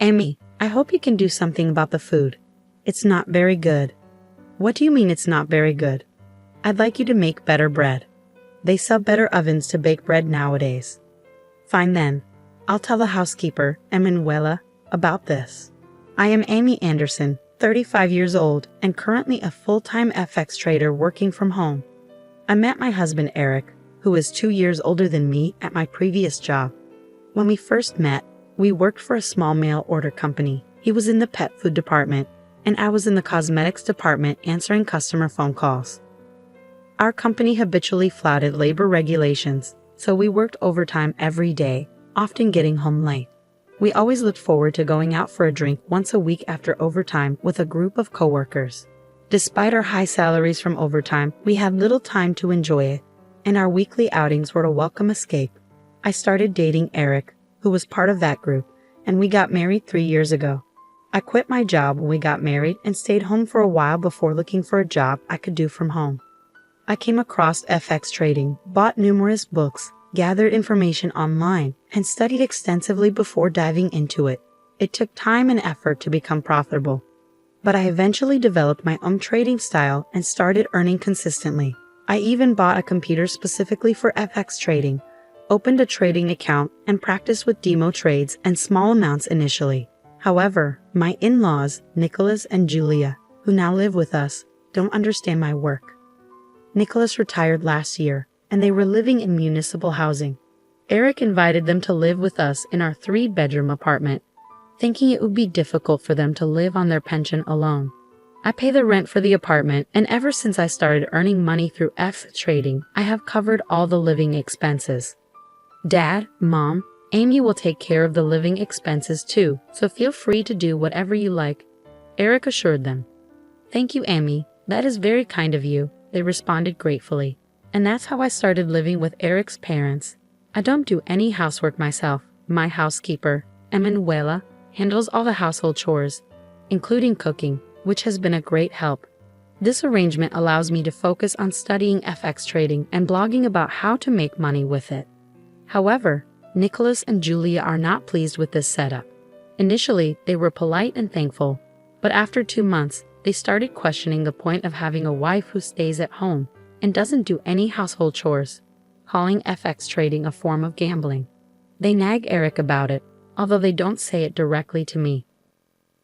Amy, I hope you can do something about the food. It's not very good. What do you mean it's not very good? I'd like you to make better bread. They sell better ovens to bake bread nowadays. Fine then. I'll tell the housekeeper, Emanuela, about this. I am Amy Anderson, 35 years old, and currently a full-time FX trader working from home. I met my husband Eric, who is 2 years older than me, at my previous job. When we first met, we worked for a small mail order company. He was in the pet food department, and I was in the cosmetics department answering customer phone calls. Our company habitually flouted labor regulations, so we worked overtime every day, often getting home late. We always looked forward to going out for a drink once a week after overtime with a group of coworkers. Despite our high salaries from overtime, we had little time to enjoy it, and our weekly outings were a welcome escape. I started dating Eric, who was part of that group, and we got married 3 years ago. I quit my job when we got married and stayed home for a while before looking for a job I could do from home. I came across FX trading, bought numerous books, gathered information online, and studied extensively before diving into it. It took time and effort to become profitable, but I eventually developed my own trading style and started earning consistently. I even bought a computer specifically for FX trading, opened a trading account, and practiced with demo trades and small amounts initially. However, my in-laws, Nicholas and Julia, who now live with us, don't understand my work. Nicholas retired last year, and they were living in municipal housing. Eric invited them to live with us in our 3-bedroom apartment, thinking it would be difficult for them to live on their pension alone. I pay the rent for the apartment, and ever since I started earning money through FX trading, I have covered all the living expenses. Dad, Mom, Amy will take care of the living expenses too, so feel free to do whatever you like, Eric assured them. Thank you, Amy. That is very kind of you, they responded gratefully. And that's how I started living with Eric's parents. I don't do any housework myself. My housekeeper, Emanuela, handles all the household chores, including cooking, which has been a great help. This arrangement allows me to focus on studying FX trading and blogging about how to make money with it. However, Nicholas and Julia are not pleased with this setup. Initially, they were polite and thankful, but after 2 months, they started questioning the point of having a wife who stays at home and doesn't do any household chores, calling FX trading a form of gambling. They nag Eric about it, although they don't say it directly to me.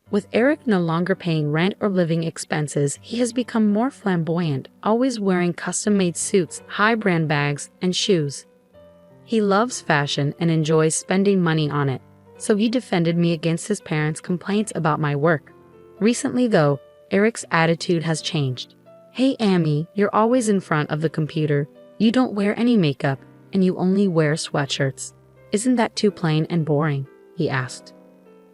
With Eric no longer paying rent or living expenses, he has become more flamboyant, always wearing custom-made suits, high-brand bags, and shoes. He loves fashion and enjoys spending money on it, so he defended me against his parents' complaints about my work. Recently, though, Eric's attitude has changed. Hey Amy, you're always in front of the computer, you don't wear any makeup, and you only wear sweatshirts. Isn't that too plain and boring? He asked.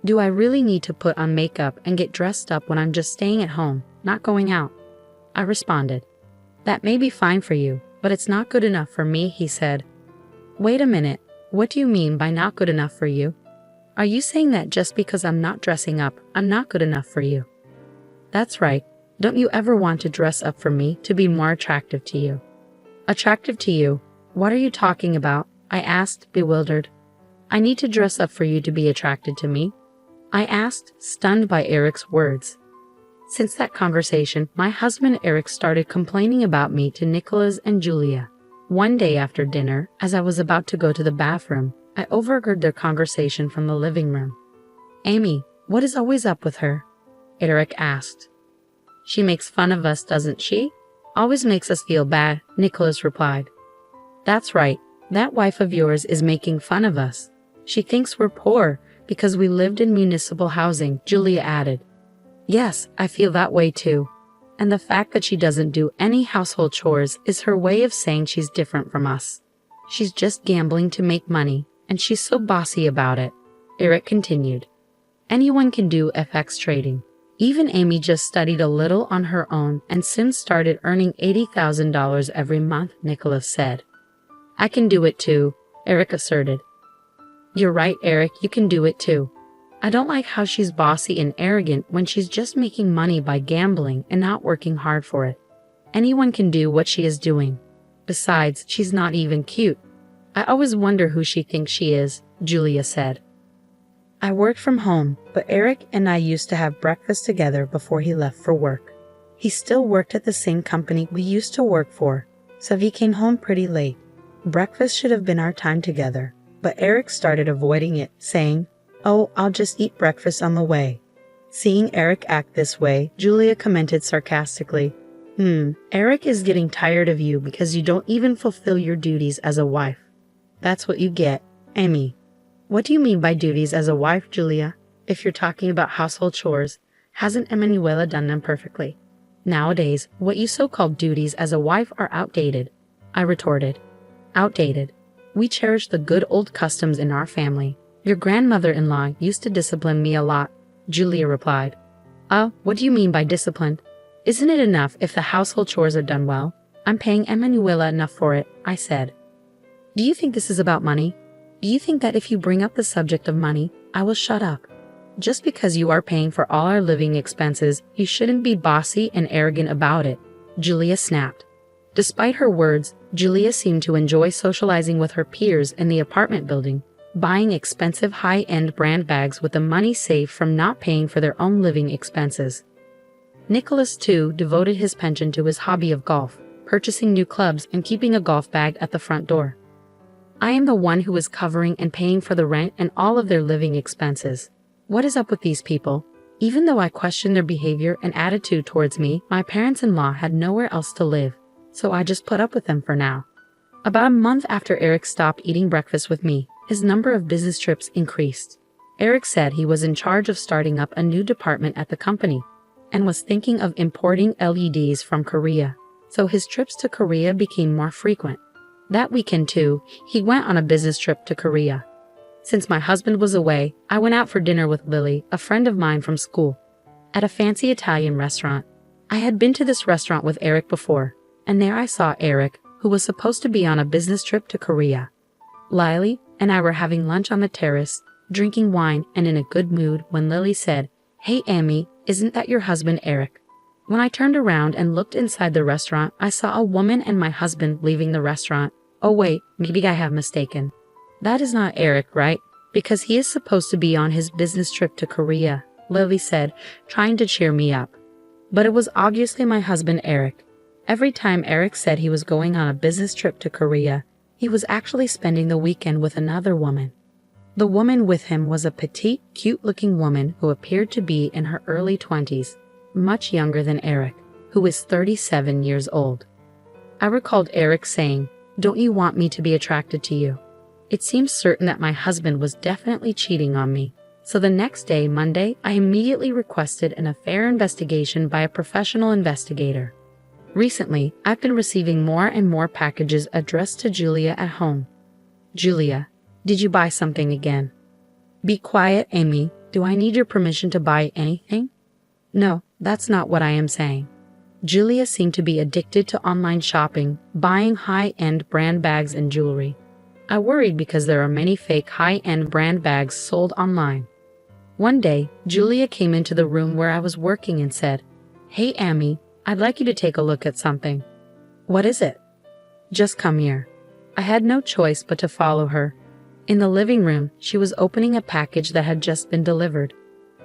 Do I really need to put on makeup and get dressed up when I'm just staying at home, not going out? I responded. That may be fine for you, but it's not good enough for me, he said. Wait a minute, what do you mean by not good enough for you? Are you saying that just because I'm not dressing up, I'm not good enough for you? That's right. Don't you ever want to dress up for me to be more attractive to you? Attractive to you? What are you talking about? I asked, bewildered. I need to dress up for you to be attracted to me? I asked, stunned by Eric's words. Since that conversation, my husband Eric started complaining about me to Nicholas and Julia. One day after dinner, as I was about to go to the bathroom, I overheard their conversation from the living room. Amy, what is always up with her? Eric asked. She makes fun of us, doesn't she? Always makes us feel bad, Nicholas replied. That's right, that wife of yours is making fun of us. She thinks we're poor because we lived in municipal housing, Julia added. Yes, I feel that way too. And the fact that she doesn't do any household chores is her way of saying she's different from us. She's just gambling to make money, and she's so bossy about it, Eric continued. Anyone can do FX trading. Even Amy just studied a little on her own and soon started earning $80,000 every month, Nicholas said. I can do it too, Eric asserted. You're right, Eric, you can do it too. I don't like how she's bossy and arrogant when she's just making money by gambling and not working hard for it. Anyone can do what she is doing. Besides, she's not even cute. I always wonder who she thinks she is, Julia said. I worked from home, but Eric and I used to have breakfast together before he left for work. He still worked at the same company we used to work for, so he came home pretty late. Breakfast should have been our time together, but Eric started avoiding it, saying, "Oh, I'll just eat breakfast on the way." Seeing Eric act this way, Julia commented sarcastically, Eric is getting tired of you because you don't even fulfill your duties as a wife. That's what you get, Amy. What do you mean by duties as a wife, Julia? If you're talking about household chores, hasn't Emanuela done them perfectly? Nowadays, what you so-called duties as a wife are outdated, I retorted. Outdated. We cherish the good old customs in our family. Your grandmother-in-law used to discipline me a lot, Julia replied. What do you mean by disciplined? Isn't it enough if the household chores are done well? I'm paying Emanuela enough for it, I said. Do you think this is about money? Do you think that if you bring up the subject of money, I will shut up? Just because you are paying for all our living expenses, you shouldn't be bossy and arrogant about it, Julia snapped. Despite her words, Julia seemed to enjoy socializing with her peers in the apartment building, buying expensive high-end brand bags with the money saved from not paying for their own living expenses. Nicholas, too, devoted his pension to his hobby of golf, purchasing new clubs and keeping a golf bag at the front door. I am the one who is covering and paying for the rent and all of their living expenses. What is up with these people? Even though I questioned their behavior and attitude towards me, my parents-in-law had nowhere else to live, so I just put up with them for now. About a month after Eric stopped eating breakfast with me, his number of business trips increased. Eric said he was in charge of starting up a new department at the company and was thinking of importing LEDs from Korea, so his trips to Korea became more frequent. That weekend, too, he went on a business trip to Korea. Since my husband was away, I went out for dinner with Lily, a friend of mine from school, at a fancy Italian restaurant. I had been to this restaurant with Eric before, and there I saw Eric, who was supposed to be on a business trip to Korea. Lily and I were having lunch on the terrace, drinking wine and in a good mood when Lily said, "Hey Amy, isn't that your husband Eric?" When I turned around and looked inside the restaurant, I saw a woman and my husband leaving the restaurant. Oh wait, maybe I have mistaken. That is not Eric, right? Because he is supposed to be on his business trip to Korea, Lily said, trying to cheer me up. But it was obviously my husband Eric. Every time Eric said he was going on a business trip to Korea, he was actually spending the weekend with another woman. The woman with him was a petite, cute-looking woman who appeared to be in her early 20s, much younger than Eric, who is 37 years old. I recalled Eric saying, "Don't you want me to be attracted to you?" It seems certain that my husband was definitely cheating on me. So the next day, Monday, I immediately requested an affair investigation by a professional investigator. Recently, I've been receiving more and more packages addressed to Julia at home. Julia, did you buy something again? Be quiet, Amy. Do I need your permission to buy anything? No, that's not what I am saying. Julia seemed to be addicted to online shopping, buying high-end brand bags and jewelry. I worried because there are many fake high-end brand bags sold online. One day, Julia came into the room where I was working and said, "Hey Amy, I'd like you to take a look at something." "What is it?" "Just come here." I had no choice but to follow her. In the living room, she was opening a package that had just been delivered.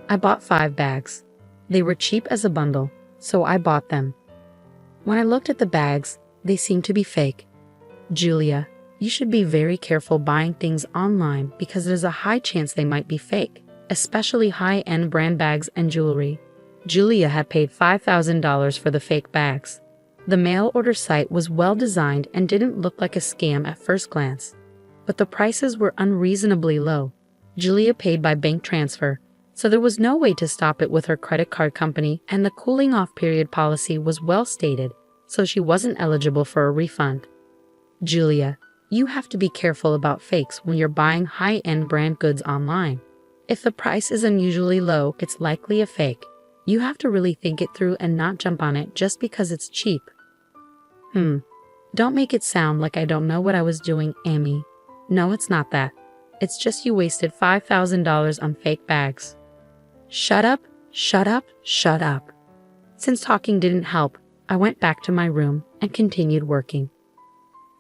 I bought 5 bags. They were cheap as a bundle, so I bought them. When I looked at the bags, they seemed to be fake. Julia, you should be very careful buying things online because there's a high chance they might be fake, especially high-end brand bags and jewelry. Julia had paid $5,000 for the fake bags. The mail order site was well designed and didn't look like a scam at first glance, but the prices were unreasonably low. Julia paid by bank transfer, so there was no way to stop it with her credit card company, and the cooling-off period policy was well stated, so she wasn't eligible for a refund. Julia, you have to be careful about fakes when you're buying high-end brand goods online. If the price is unusually low, it's likely a fake. You have to really think it through and not jump on it just because it's cheap. Don't make it sound like I don't know what I was doing, Amy. No, it's not that. It's just you wasted $5,000 on fake bags. Shut up, shut up, shut up. Since talking didn't help, I went back to my room and continued working.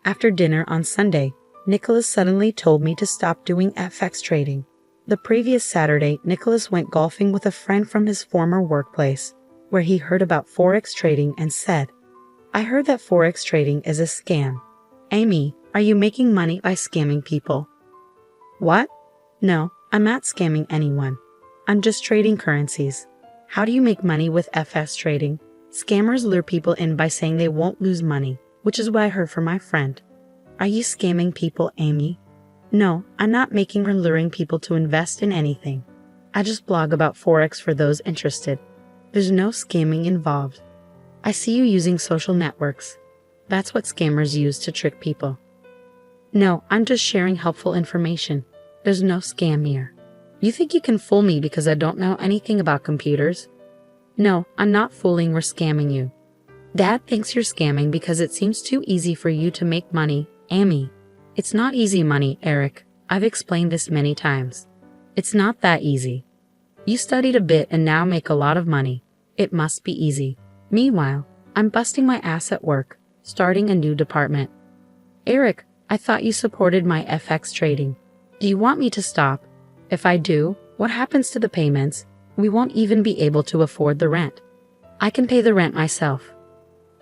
After dinner on Sunday, Nicholas suddenly told me to stop doing FX trading. The previous Saturday, Nicholas went golfing with a friend from his former workplace, where he heard about Forex trading and said, "I heard that Forex trading is a scam. Amy, are you making money by scamming people?" "What? No, I'm not scamming anyone. I'm just trading currencies. How do you make money with FS trading? Scammers lure people in by saying they won't lose money, which is what I heard from my friend." "Are you scamming people, Amy?" "No, I'm not making or luring people to invest in anything. I just blog about Forex for those interested. There's no scamming involved." "I see you using social networks. That's what scammers use to trick people." "No, I'm just sharing helpful information. There's no scam here." "You think you can fool me because I don't know anything about computers?" "No, I'm not fooling or scamming you. Dad thinks you're scamming because it seems too easy for you to make money, Amy." "It's not easy money, Eric. I've explained this many times. It's not that easy. You studied a bit and now make a lot of money. It must be easy. Meanwhile, I'm busting my ass at work, starting a new department." "Eric, I thought you supported my FX trading. Do you want me to stop? If I do, what happens to the payments? We won't even be able to afford the rent." "I can pay the rent myself."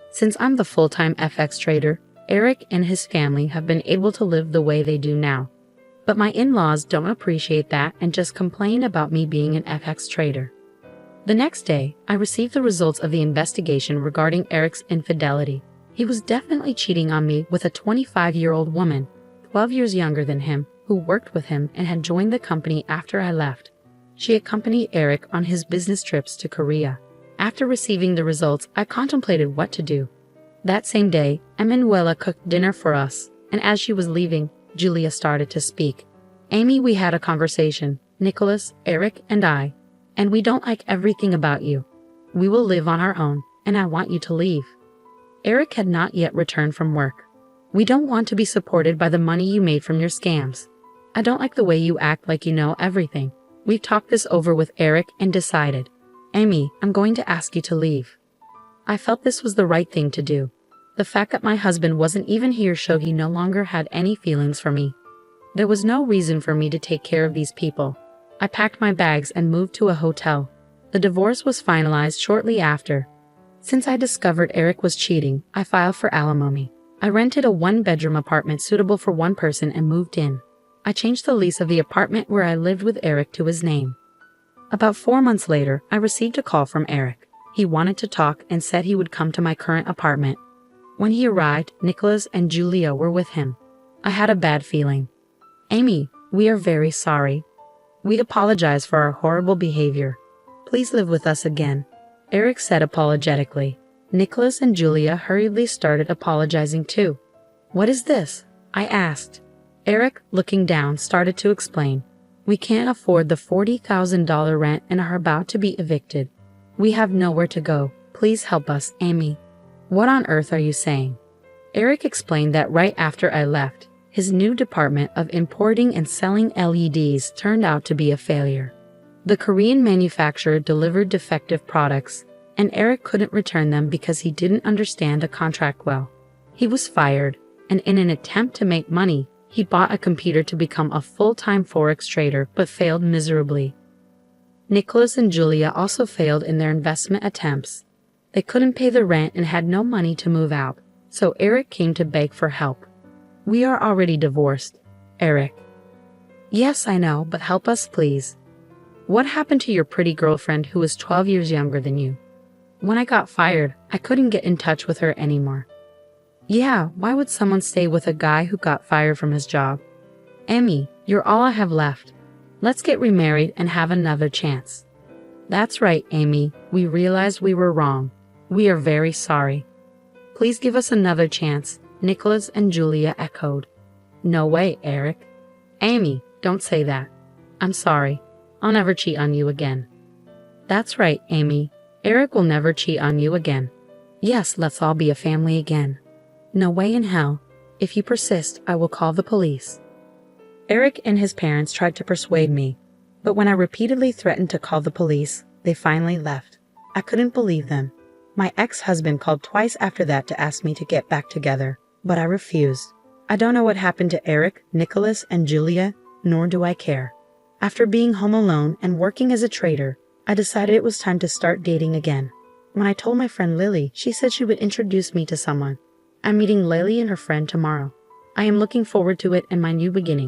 Since I'm the full-time FX trader, Eric and his family have been able to live the way they do now. But my in-laws don't appreciate that and just complain about me being an FX trader. The next day, I received the results of the investigation regarding Eric's infidelity. He was definitely cheating on me with a 25-year-old woman, 12 years younger than him, who worked with him and had joined the company after I left. She accompanied Eric on his business trips to Korea. After receiving the results, I contemplated what to do. That same day, Emanuela cooked dinner for us, and as she was leaving, Julia started to speak. "Amy, we had a conversation, Nicholas, Eric, and I, and we don't like everything about you. We will live on our own, and I want you to leave." Eric had not yet returned from work. "We don't want to be supported by the money you made from your scams. I don't like the way you act like you know everything. We've talked this over with Eric and decided. Amy, I'm going to ask you to leave." I felt this was the right thing to do. The fact that my husband wasn't even here showed he no longer had any feelings for me. There was no reason for me to take care of these people. I packed my bags and moved to a hotel. The divorce was finalized shortly after. Since I discovered Eric was cheating, I filed for alimony. I rented a one-bedroom apartment suitable for one person and moved in. I changed the lease of the apartment where I lived with Eric to his name. About 4 months later, I received a call from Eric. He wanted to talk and said he would come to my current apartment. When he arrived, Nicholas and Julia were with him. I had a bad feeling. "Amy, we are very sorry. We apologize for our horrible behavior. Please live with us again," Eric said apologetically. Nicholas and Julia hurriedly started apologizing too. "What is this?" I asked. Eric, looking down, started to explain. "We can't afford the $40,000 rent and are about to be evicted. We have nowhere to go. Please help us, Amy." "What on earth are you saying?" Eric explained that right after I left, his new department of importing and selling LEDs turned out to be a failure. The Korean manufacturer delivered defective products, and Eric couldn't return them because he didn't understand the contract well. He was fired, and in an attempt to make money, he bought a computer to become a full-time Forex trader but failed miserably. Nicholas and Julia also failed in their investment attempts. They couldn't pay the rent and had no money to move out, so Eric came to beg for help. "We are already divorced, Eric." "Yes, I know, but help us please. What happened to your pretty girlfriend who was 12 years younger than you?" "When I got fired, I couldn't get in touch with her anymore." "Yeah, why would someone stay with a guy who got fired from his job?" "Amy, you're all I have left. Let's get remarried and have another chance." "That's right, Amy. We realized we were wrong. We are very sorry. Please give us another chance," Nicholas and Julia echoed. "No way, Eric." "Amy, don't say that. I'm sorry. I'll never cheat on you again." "That's right, Amy. Eric will never cheat on you again. Yes, let's all be a family again." "No way in hell. If you persist, I will call the police." Eric and his parents tried to persuade me, but when I repeatedly threatened to call the police, they finally left. I couldn't believe them. My ex-husband called twice after that to ask me to get back together, but I refused. I don't know what happened to Eric, Nicholas, and Julia, nor do I care. After being home alone and working as a trader, I decided it was time to start dating again. When I told my friend Lily, she said she would introduce me to someone. I'm meeting Lily and her friend tomorrow. I am looking forward to it and my new beginning.